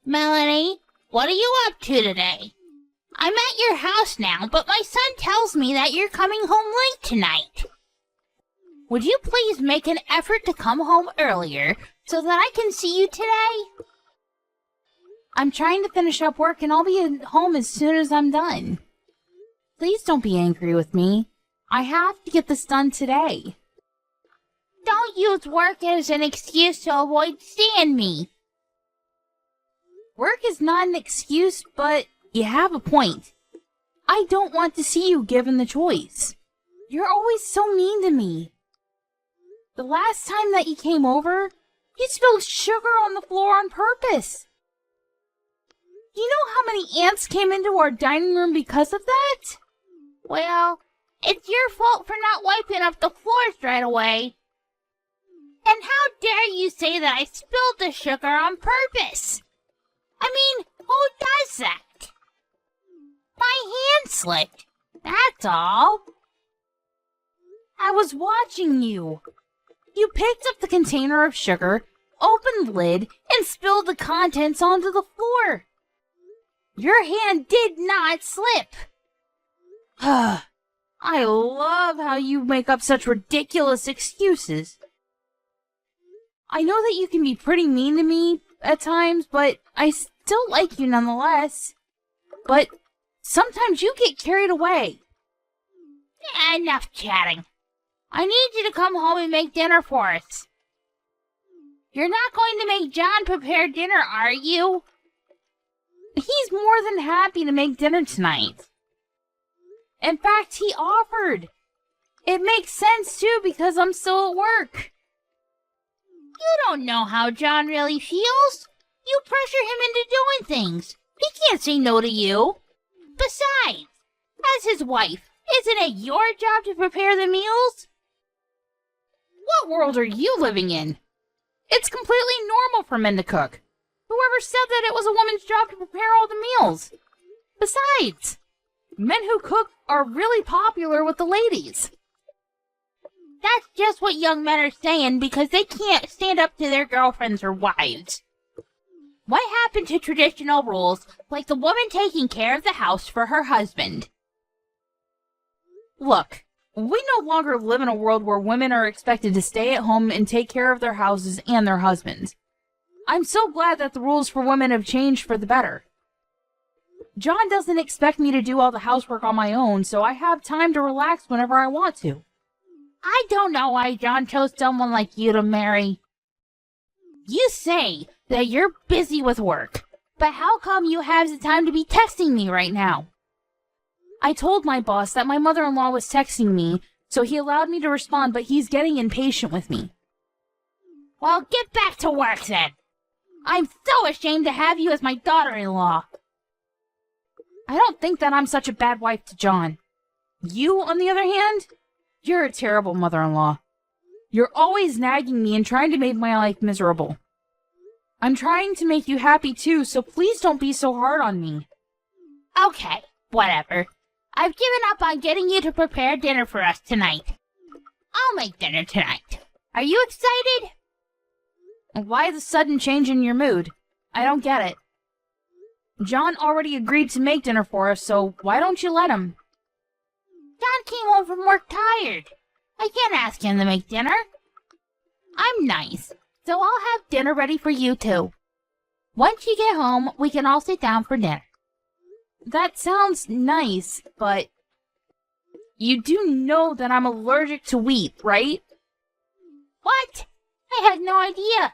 Melanie, what are you up to today? I'm at your house now, but my son tells me that you're coming home late tonight. Would you please make an effort to come home earlier so that I can see you today? I'm trying to finish up work and I'll be at home as soon as I'm done. Please don't be angry with me. I have to get this done today. Don't use work as an excuse to avoid seeing me. Work is not an excuse, but you have a point. I don't want to see you given the choice. You're always so mean to me. The last time that you came over, you spilled sugar on the floor on purpose. You know how many ants came into our dining room because of that? Well, it's your fault for not wiping up the floors right away. And how dare you say that I spilled the sugar on purpose? I mean, who does that? My hand slipped, that's all. I was watching you. You picked up the container of sugar, opened the lid, and spilled the contents onto the floor. Your hand did not slip. I love how you make up such ridiculous excuses. I know that you can be pretty mean to me at times, but I still like you nonetheless. But sometimes you get carried away. Enough chatting. I need you to come home and make dinner for us. You're not going to make John prepare dinner, are you? He's more than happy to make dinner tonight. In fact, he offered. It makes sense, too, because I'm still at work. You don't know how John really feels. You pressure him into doing things. He can't say no to you. Besides, as his wife, isn't it your job to prepare the meals? What world are you living in? It's completely normal for men to cook. Whoever said that it was a woman's job to prepare all the meals? Besides, men who cook are really popular with the ladies. That's just what young men are saying because they can't stand up to their girlfriends or wives. What happened to traditional rules like the woman taking care of the house for her husband? Look, we no longer live in a world where women are expected to stay at home and take care of their houses and their husbands. I'm so glad that the rules for women have changed for the better. John doesn't expect me to do all the housework on my own, so I have time to relax whenever I want to. I don't know why John chose someone like you to marry. You say that you're busy with work, but how come you have the time to be texting me right now? I told my boss that my mother-in-law was texting me, so he allowed me to respond, but he's getting impatient with me. Well, get back to work then. I'm so ashamed to have you as my daughter-in-law. I don't think that I'm such a bad wife to John. You, on the other hand, you're a terrible mother-in-law. You're always nagging me and trying to make my life miserable. I'm trying to make you happy too, so please don't be so hard on me. Okay, whatever. I've given up on getting you to prepare dinner for us tonight. I'll make dinner tonight. Are you excited? Why the sudden change in your mood? I don't get it. John already agreed to make dinner for us, so why don't you let him? John came home from work tired. I can't ask him to make dinner. I'm nice, so I'll have dinner ready for you too. Once you get home, we can all sit down for dinner. That sounds nice, but you do know that I'm allergic to wheat, right? What? I had no idea.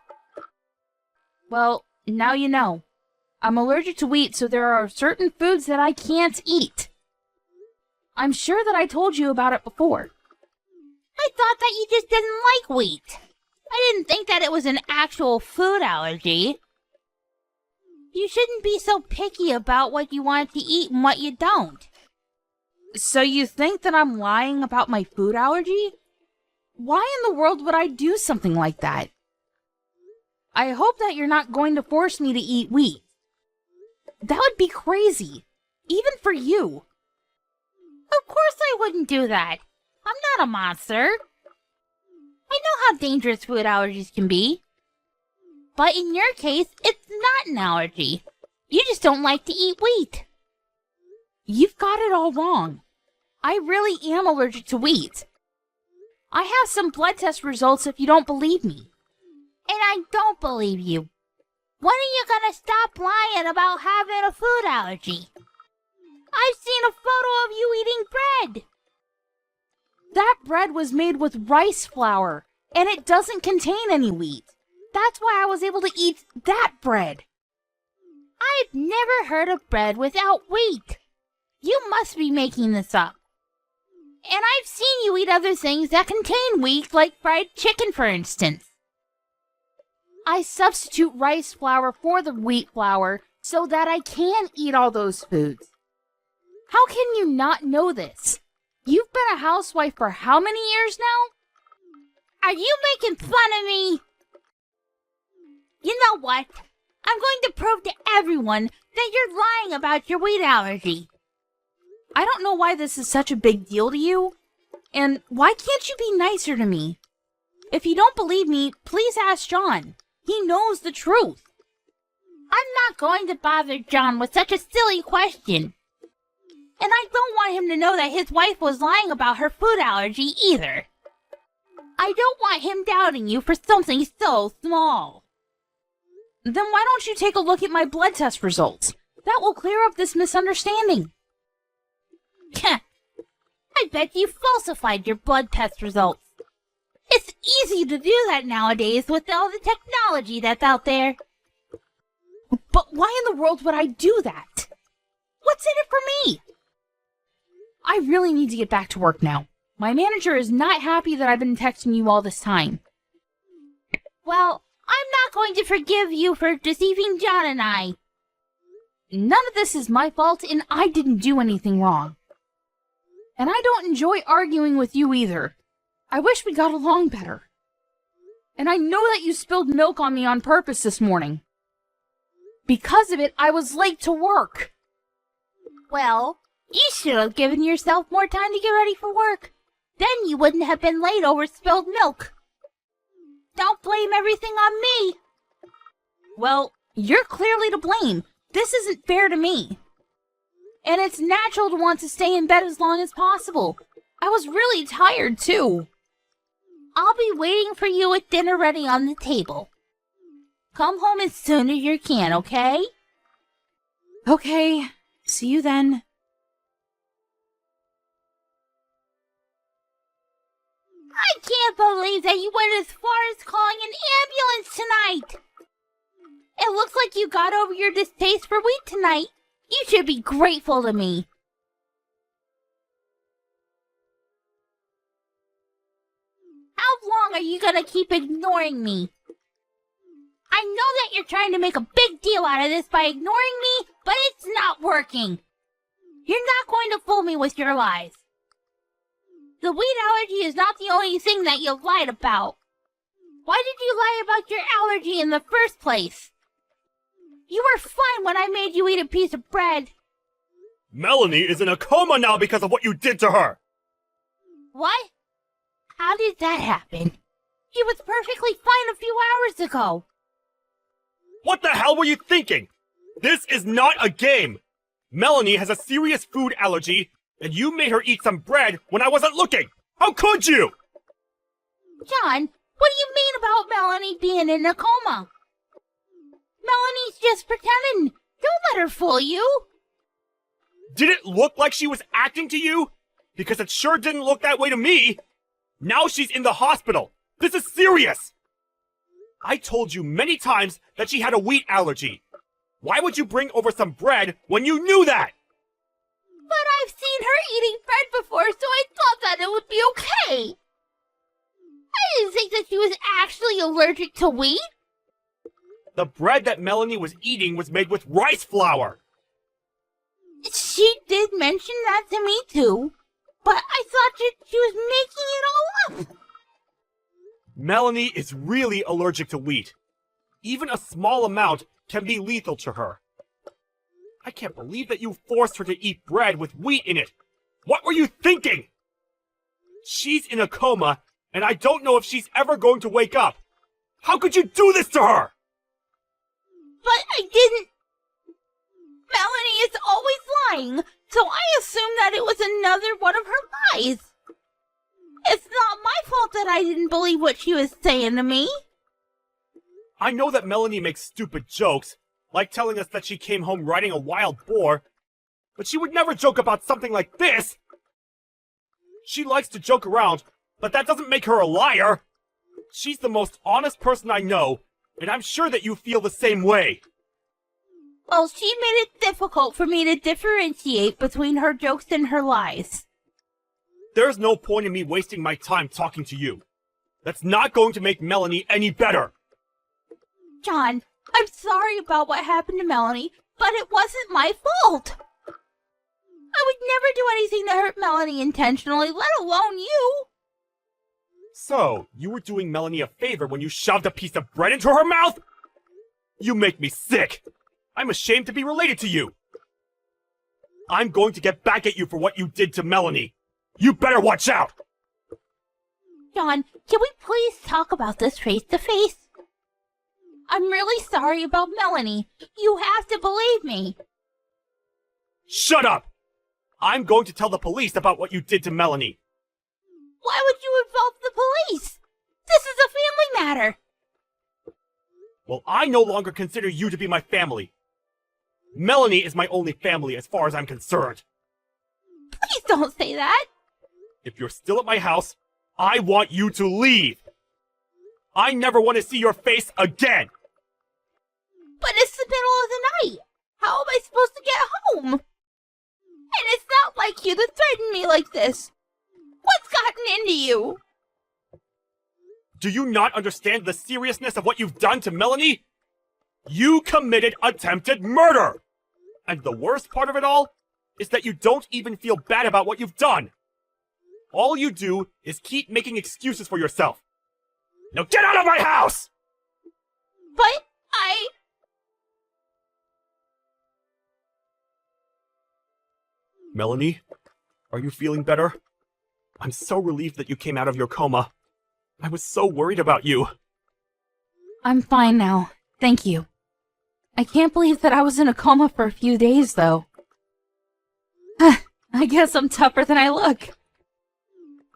Well, now you know. I'm allergic to wheat, so there are certain foods that I can't eat. I'm sure that I told you about it before. I thought that you just didn't like wheat. I didn't think that it was an actual food allergy. You shouldn't be so picky about what you want to eat and what you don't. So you think that I'm lying about my food allergy? Why in the world would I do something like that? I hope that you're not going to force me to eat wheat. That would be crazy, even for you. Of course I wouldn't do that. I'm not a monster. I know how dangerous food allergies can be. But in your case, it's not an allergy. You just don't like to eat wheat. You've got it all wrong. I really am allergic to wheat. I have some blood test results if you don't believe me. And I don't believe you. When are you gonna stop lying about having a food allergy? I've seen a photo of you eating bread. That bread was made with rice flour, and it doesn't contain any wheat. That's why I was able to eat that bread. I've never heard of bread without wheat. You must be making this up. And I've seen you eat other things that contain wheat, like fried chicken, for instance. I substitute rice flour for the wheat flour so that I can eat all those foods. How can you not know this? You've been a housewife for how many years now? Are you making fun of me? You know what? I'm going to prove to everyone that you're lying about your wheat allergy. I don't know why this is such a big deal to you. And why can't you be nicer to me? If you don't believe me, please ask John. He knows the truth. I'm not going to bother John with such a silly question. And I don't want him to know that his wife was lying about her food allergy either. I don't want him doubting you for something so small. Then why don't you take a look at my blood test results? That will clear up this misunderstanding. I bet you falsified your blood test results. It's easy to do that nowadays with all the technology that's out there. But why in the world would I do that? What's in it for me? I really need to get back to work now. My manager is not happy that I've been texting you all this time. Well, I'm not going to forgive you for deceiving John and I. None of this is my fault, and I didn't do anything wrong. And I don't enjoy arguing with you either. I wish we got along better. And I know that you spilled milk on me on purpose this morning. Because of it, I was late to work. Well, you should have given yourself more time to get ready for work. Then you wouldn't have been late over spilled milk. Don't blame everything on me. Well, you're clearly to blame. This isn't fair to me. And it's natural to want to stay in bed as long as possible. I was really tired, too. I'll be waiting for you with dinner ready on the table. Come home as soon as you can, okay? Okay. See you then. I can't believe that you went as far as calling an ambulance tonight. It looks like you got over your distaste for wheat tonight. You should be grateful to me. How long are you gonna keep ignoring me? I know that you're trying to make a big deal out of this by ignoring me, but it's not working. You're not going to fool me with your lies. The wheat allergy is not the only thing that you lied about. Why did you lie about your allergy in the first place? You were fine when I made you eat a piece of bread. Melanie is in a coma now because of what you did to her! What? How did that happen? She was perfectly fine a few hours ago. What the hell were you thinking? This is not a game! Melanie has a serious food allergy, and you made her eat some bread when I wasn't looking! How could you? John, what do you mean about Melanie being in a coma? Melanie's just pretending. Don't let her fool you. Did it look like she was acting to you? Because it sure didn't look that way to me! Now she's in the hospital! This is serious! I told you many times that she had a wheat allergy. Why would you bring over some bread when you knew that? But I've seen her eating bread before, so I thought that it would be okay. I didn't think that she was actually allergic to wheat. The bread that Melanie was eating was made with rice flour. She did mention that to me too, but I thought that she was making it all up. Melanie is really allergic to wheat. Even a small amount can be lethal to her. I can't believe that you forced her to eat bread with wheat in it. What were you thinking? She's in a coma, and I don't know if she's ever going to wake up. How could you do this to her? But I didn't. Melanie is always lying, so I assumed that it was another one of her lies. It's not my fault that I didn't believe what she was saying to me. I know that Melanie makes stupid jokes, like telling us that she came home riding a wild boar, but she would never joke about something like this. She likes to joke around, but that doesn't make her a liar. She's the most honest person I know, and I'm sure that you feel the same way. Well, she made it difficult for me to differentiate between her jokes and her lies. There's no point in me wasting my time talking to you. That's not going to make Melanie any better. John, I'm sorry about what happened to Melanie, but it wasn't my fault. I would never do anything to hurt Melanie intentionally, let alone you. So, you were doing Melanie a favor when you shoved a piece of bread into her mouth? You make me sick. I'm ashamed to be related to you. I'm going to get back at you for what you did to Melanie. You better watch out! John, can we please talk about this face to face? I'm really sorry about Melanie. You have to believe me. Shut up! I'm going to tell the police about what you did to Melanie. Why would you involve the police? This is a family matter. Well, I no longer consider you to be my family. Melanie is my only family as far as I'm concerned. Please don't say that. If you're still at my house, I want you to leave. I never want to see your face again. But it's the middle of the night. How am I supposed to get home? And it's not like you to threaten me like this. What's gotten into you? Do you not understand the seriousness of what you've done to Melanie? You committed attempted murder! And the worst part of it all is that you don't even feel bad about what you've done. All you do is keep making excuses for yourself. Now get out of my house! But Melanie, are you feeling better? I'm so relieved that you came out of your coma. I was so worried about you. I'm fine now. Thank you. I can't believe that I was in a coma for a few days, though. I guess I'm tougher than I look.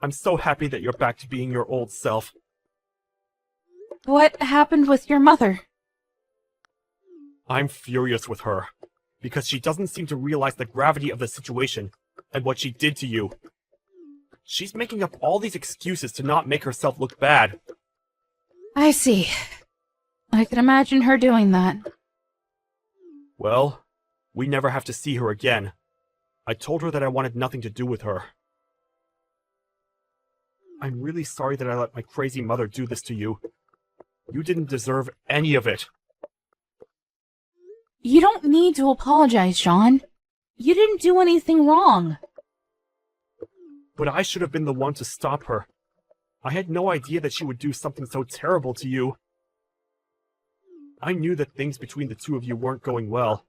I'm so happy that you're back to being your old self. What happened with your mother? I'm furious with her, because she doesn't seem to realize the gravity of the situation and what she did to you. She's making up all these excuses to not make herself look bad. I see. I can imagine her doing that. Well, we never have to see her again. I told her that I wanted nothing to do with her. I'm really sorry that I let my crazy mother do this to you. You didn't deserve any of it. You don't need to apologize, John. You didn't do anything wrong. But I should have been the one to stop her. I had no idea that she would do something so terrible to you. I knew that things between the two of you weren't going well.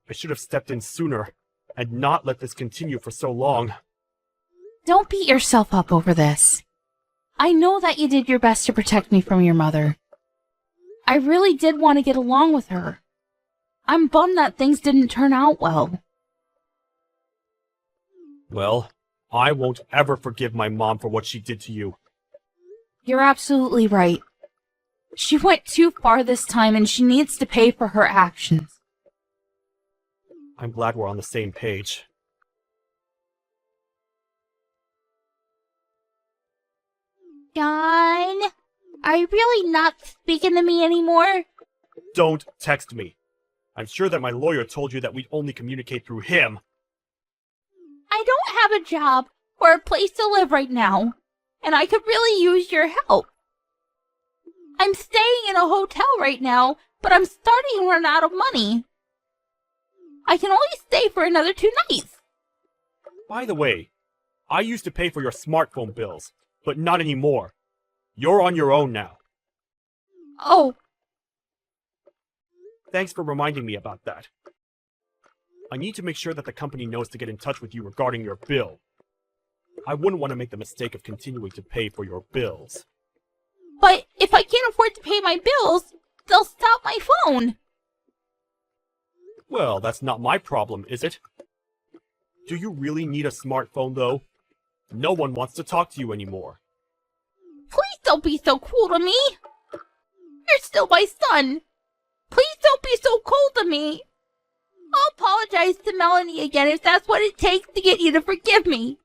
I should have stepped in sooner, and not let this continue for so long. Don't beat yourself up over this. I know that you did your best to protect me from your mother. I really did want to get along with her. I'm bummed that things didn't turn out well. Well, I won't ever forgive my mom for what she did to you. You're absolutely right. She went too far this time and she needs to pay for her actions. I'm glad we're on the same page. John, are you really not speaking to me anymore? Don't text me. I'm sure that my lawyer told you that we'd only communicate through him. I don't have a job or a place to live right now, and I could really use your help. I'm staying in a hotel right now, but I'm starting to run out of money. I can only stay for another 2 nights. By the way, I used to pay for your smartphone bills, but not anymore. You're on your own now. Oh. Thanks for reminding me about that. I need to make sure that the company knows to get in touch with you regarding your bill. I wouldn't want to make the mistake of continuing to pay for your bills. But if I can't afford to pay my bills, they'll stop my phone. Well, that's not my problem, is it? Do you really need a smartphone, though? No one wants to talk to you anymore. Please don't be so cruel to me. You're still my son. Please don't be so cold to me. I'll apologize to Melanie again if that's what it takes to get you to forgive me.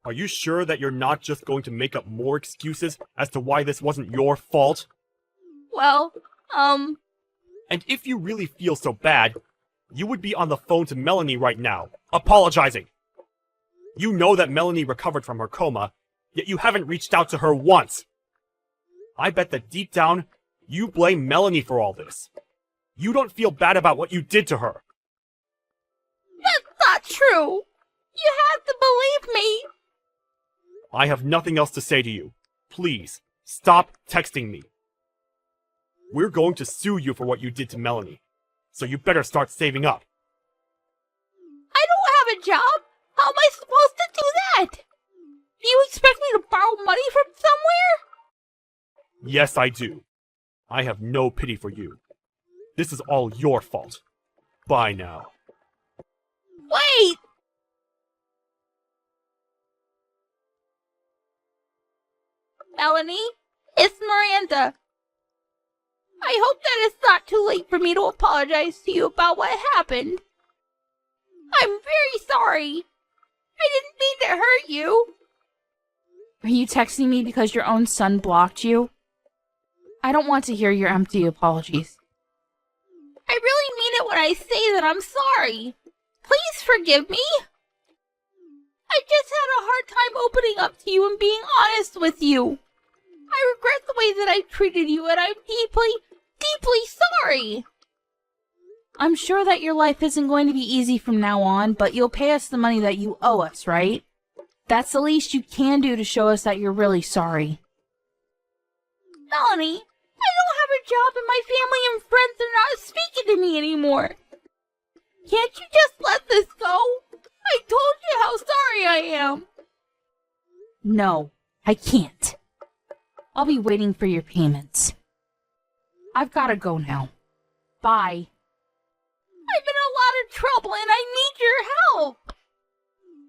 Are you sure that you're not just going to make up more excuses as to why this wasn't your fault? Well, And if you really feel so bad, you would be on the phone to Melanie right now, apologizing. You know that Melanie recovered from her coma, yet you haven't reached out to her once. I bet that deep down, you blame Melanie for all this. You don't feel bad about what you did to her. That's not true. You have to believe me. I have nothing else to say to you. Please, stop texting me. We're going to sue you for what you did to Melanie, so you better start saving up. I don't have a job. How am I supposed to do that? Do you expect me to borrow money from somewhere? Yes, I do. I have no pity for you. This is all your fault. Bye now. Wait! Melanie, it's Miranda. I hope that it's not too late for me to apologize to you about what happened. I'm very sorry. I didn't mean to hurt you. Are you texting me because your own son blocked you? I don't want to hear your empty apologies. I really mean it when I say that I'm sorry. Please forgive me. I just had a hard time opening up to you and being honest with you. I regret the way that I treated you, and I'm deeply, deeply sorry. I'm sure that your life isn't going to be easy from now on, but you'll pay us the money that you owe us, right? That's the least you can do to show us that you're really sorry. Melanie, I don't have a job and my family and friends are not speaking to me anymore. Can't you just let this go? I told you how sorry I am. No, I can't. I'll be waiting for your payments. I've got to go now. Bye. I'm in a lot of trouble and I need your help.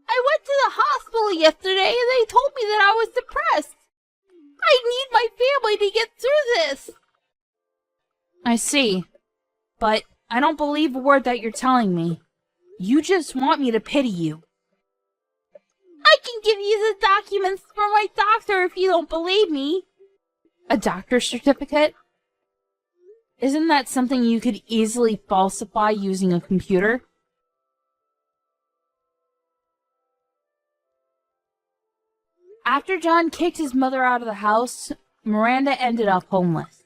I went to the hospital yesterday and they told me that I was depressed. I need my family to get through this. I see. But I don't believe a word that you're telling me. You just want me to pity you. I can give you the documents from my doctor if you don't believe me. A doctor's certificate? Isn't that something you could easily falsify using a computer? After John kicked his mother out of the house, Miranda ended up homeless.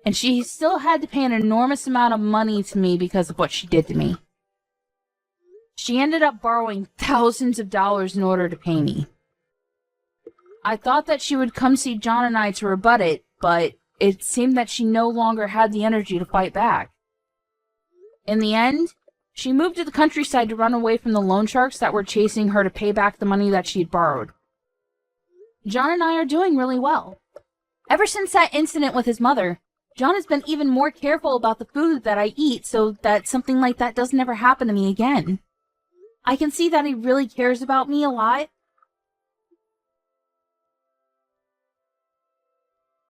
And she still had to pay an enormous amount of money to me because of what she did to me. She ended up borrowing thousands of dollars in order to pay me. I thought that she would come see John and I to rebut it, but it seemed that she no longer had the energy to fight back. In the end, she moved to the countryside to run away from the loan sharks that were chasing her to pay back the money that she had borrowed. John and I are doing really well. Ever since that incident with his mother, John has been even more careful about the food that I eat so that something like that doesn't ever happen to me again. I can see that he really cares about me a lot,